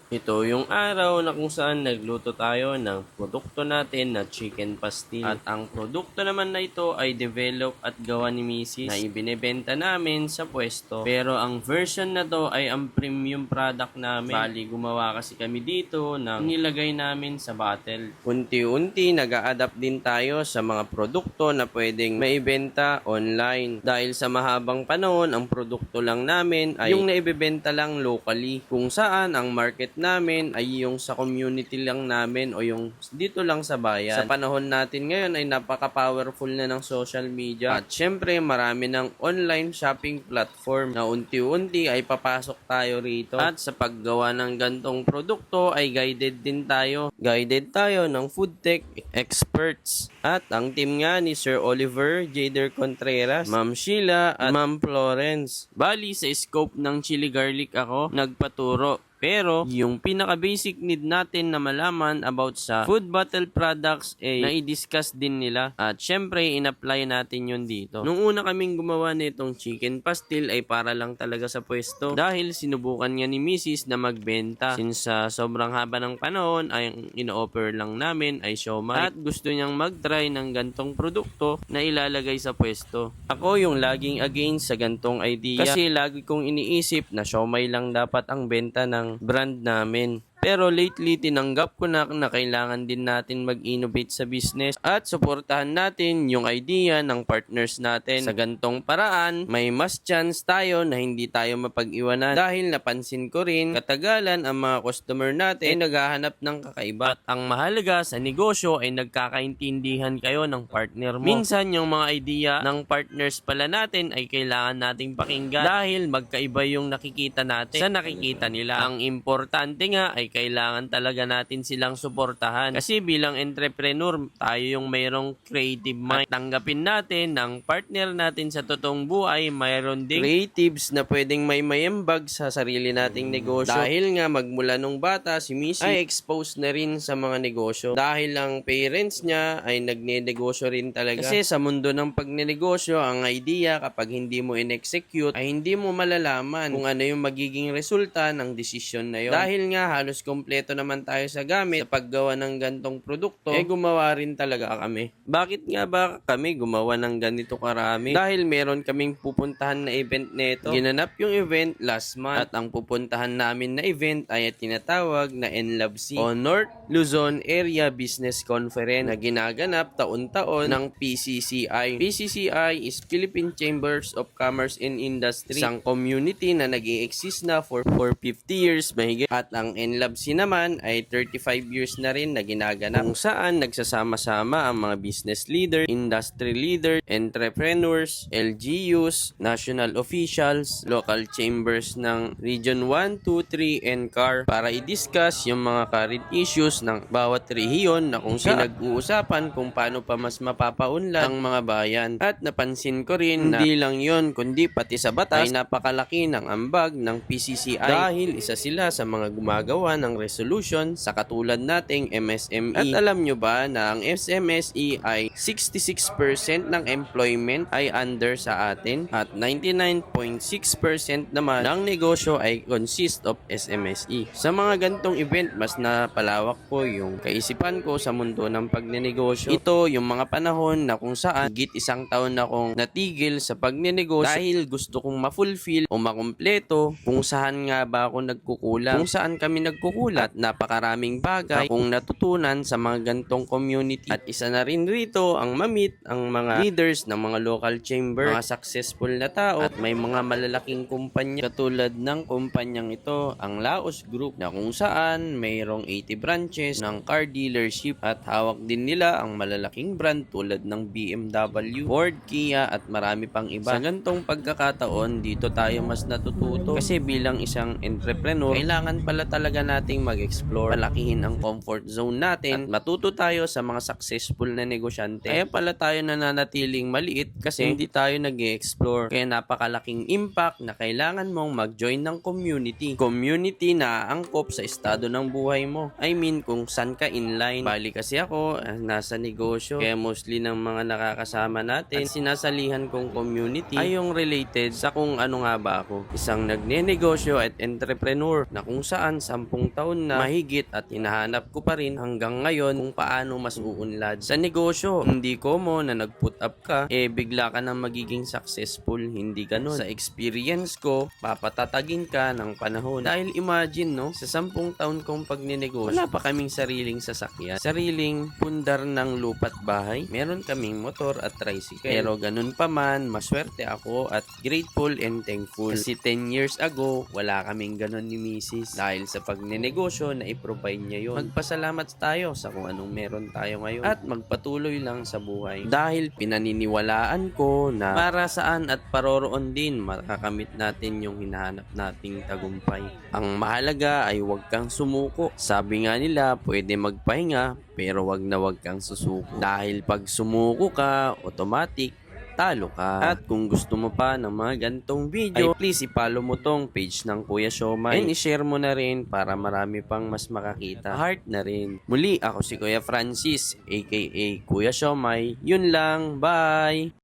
Ito yung araw na kung saan nagluto tayo ng produkto natin na chicken pastil. At ang produkto naman na ito ay develop at gawa ni Mrs. na ibinebenta namin sa pwesto. Pero ang version na to ay ang premium product namin. Bali, gumawa kasi kami dito ng nilagay namin sa bottle. Unti-unti nag-a-adapt din tayo sa mga produkto na pwedeng maibenta online. Dahil sa mahabang panahon, ang produkto lang namin ay yung naibebenta lang locally. Kung saan ang market namin ay yung sa community lang namin o yung dito lang sa bayan. Sa panahon natin ngayon ay napaka-powerful na ng social media at syempre marami ng online shopping platform na unti-unti ay papasok tayo rito. At sa paggawa ng gantong produkto ay guided din tayo. Guided tayo ng food tech experts. At ang team nga ni Sir Oliver Jader Contreras, Ma'am Sheila at Ma'am Florence. Bali sa scope ng chili garlic ako nagpaturo. Pero, yung pinaka-basic need natin na malaman about sa food bottle products ay na-discuss din nila. At syempre, in-apply natin yun dito. Nung una kaming gumawa nitong chicken pastil ay para lang talaga sa pwesto. Dahil sinubukan niya ni Mrs. na magbenta. Since sobrang haba ng panahon, ay ino-offer lang namin ay siomai. At gusto niyang mag-try ng gantong produkto na ilalagay sa pwesto. Ako yung laging against sa gantong idea. Kasi lagi kong iniisip na siomai lang dapat ang benta ng brand namin. Pero lately, tinanggap ko na kailangan din natin mag-innovate sa business at suportahan natin yung idea ng partners natin. Sa gantong paraan, may mas chance tayo na hindi tayo mapag-iwanan dahil napansin ko rin katagalan ang mga customer natin ay naghahanap ng kakaiba. At ang mahalaga sa negosyo ay nagkakaintindihan kayo ng partner mo. Minsan yung mga idea ng partners pala natin ay kailangan nating pakinggan dahil magkaiba yung nakikita natin sa nakikita nila. Ang importante nga ay kailangan talaga natin silang suportahan. Kasi bilang entrepreneur, tayo yung mayroong creative mind. At tanggapin natin ng partner natin sa totoong buhay, mayroon ding creatives na pwedeng may mayambag sa sarili nating negosyo. Dahil nga magmula nung bata, si Missy ay exposed na rin sa mga negosyo. Dahil ang parents niya ay nagne-negosyo rin talaga. Kasi sa mundo ng pagnenegosyo, ang idea kapag hindi mo in-execute ay hindi mo malalaman kung ano yung magiging resulta ng desisyon na yun. Dahil nga halos kompleto naman tayo sa gamit sa paggawa ng gantong produkto, gumawa rin talaga kami. Bakit nga ba kami gumawa ng ganito karami? Dahil meron kaming pupuntahan na event nito. Ginanap yung event last month at ang pupuntahan namin na event ay tinatawag na NLABC o North Luzon Area Business Conference na ginaganap taon-taon ng PCCI. PCCI is Philippine Chambers of Commerce and Industry, isang community na nag-i-exist na for 50 years mahigit. At ang NLABC naman ay 35 years na rin na ginaganap kung saan nagsasama-sama ang mga business leader, industry leader, entrepreneurs, LGUs, national officials, local chambers ng Region 1, 2, 3, and CAR para i-discuss yung mga current issues ng bawat rehiyon na kung saan pinag-uusapan kung paano pa mas mapapaunlad ang mga bayan. At napansin ko rin na hindi lang yon kundi pati sa batas ay napakalaki ng ambag ng PCCI dahil isa sila sa mga gumagawa ng resolution sa katulad nating MSME. At alam nyo ba na ang SMSE ay 66% ng employment ay under sa atin at 99.6% naman ng negosyo ay consist of SMSE. Sa mga gantong event, mas napalawak po yung kaisipan ko sa mundo ng pagnenegosyo. Ito yung mga panahon na kung saan higit isang taon na akong natigil sa pagnenegosyo dahil gusto kong ma-fulfill o makumpleto kung saan nga ba ako nagkukulang, kung saan kami nagkukulat. Napakaraming bagay kung natutunan sa mga gantong community. At isa na rin rito ang mamit ang mga leaders ng mga local chamber, mga successful na tao at may mga malalaking kumpanya katulad ng kumpanyang ito, ang Laos Group, na kung saan mayroong 80 branches ng car dealership at hawak din nila ang malalaking brand tulad ng BMW, Ford, Kia at marami pang iba. Sa gantong pagkakataon, dito tayo mas natututo kasi bilang isang entrepreneur, kailangan pala talaga nating mag-explore, palakihin ang comfort zone natin at matuto tayo sa mga successful na negosyante. Kaya pala tayo nananatiling maliit kasi hindi tayo nag-explore. Kaya napakalaking impact na kailangan mong mag-join ng community. Community na aangkop sa estado ng buhay mo. I mean, kung saan ka inline. Bali kasi ako, nasa negosyo. Kaya mostly ng mga nakakasama natin at sinasalihan kong community ay yung related sa kung ano nga ba ako. Isang nagne-negosyo at entrepreneur na kung saan 10 taon na mahigit at hinahanap ko pa rin hanggang ngayon kung paano mas uunlad sa negosyo. Hindi ko na nag-put up ka, bigla ka nang magiging successful. Hindi ganun. Sa experience ko, papatatagin ka ng panahon. Dahil imagine, no, sa 10 taon kong pagninegosyo, wala pa kaming sariling sasakyan, sariling pundar ng lupa't bahay. Meron kaming motor at tricycle. Pero ganun pa man, maswerte ako at grateful and thankful. Kasi 10 years ago, wala kaming ganun ni Mrs. Dahil sa pagninegosyo na i-provide niya yun. Magpasalamat tayo sa kung anong meron tayo ngayon at magpatuloy lang sa buhay. Dahil pinaniniwalaan ko na para saan at paroroon din makakamit natin yung hinahanap nating tagumpay. Ang mahalaga ay huwag kang sumuko. Sabi nga nila, pwede magpahinga pero wag kang susuko. Dahil pag sumuko ka, automatic talo ka. At kung gusto mo pa ng mga gantong video, ay please i-follow mo tong page ng Kuya Siomay and i-share mo na rin para marami pang mas makakita. Heart na rin. Muli, ako si Kuya Francis aka Kuya Siomay. Yun lang. Bye!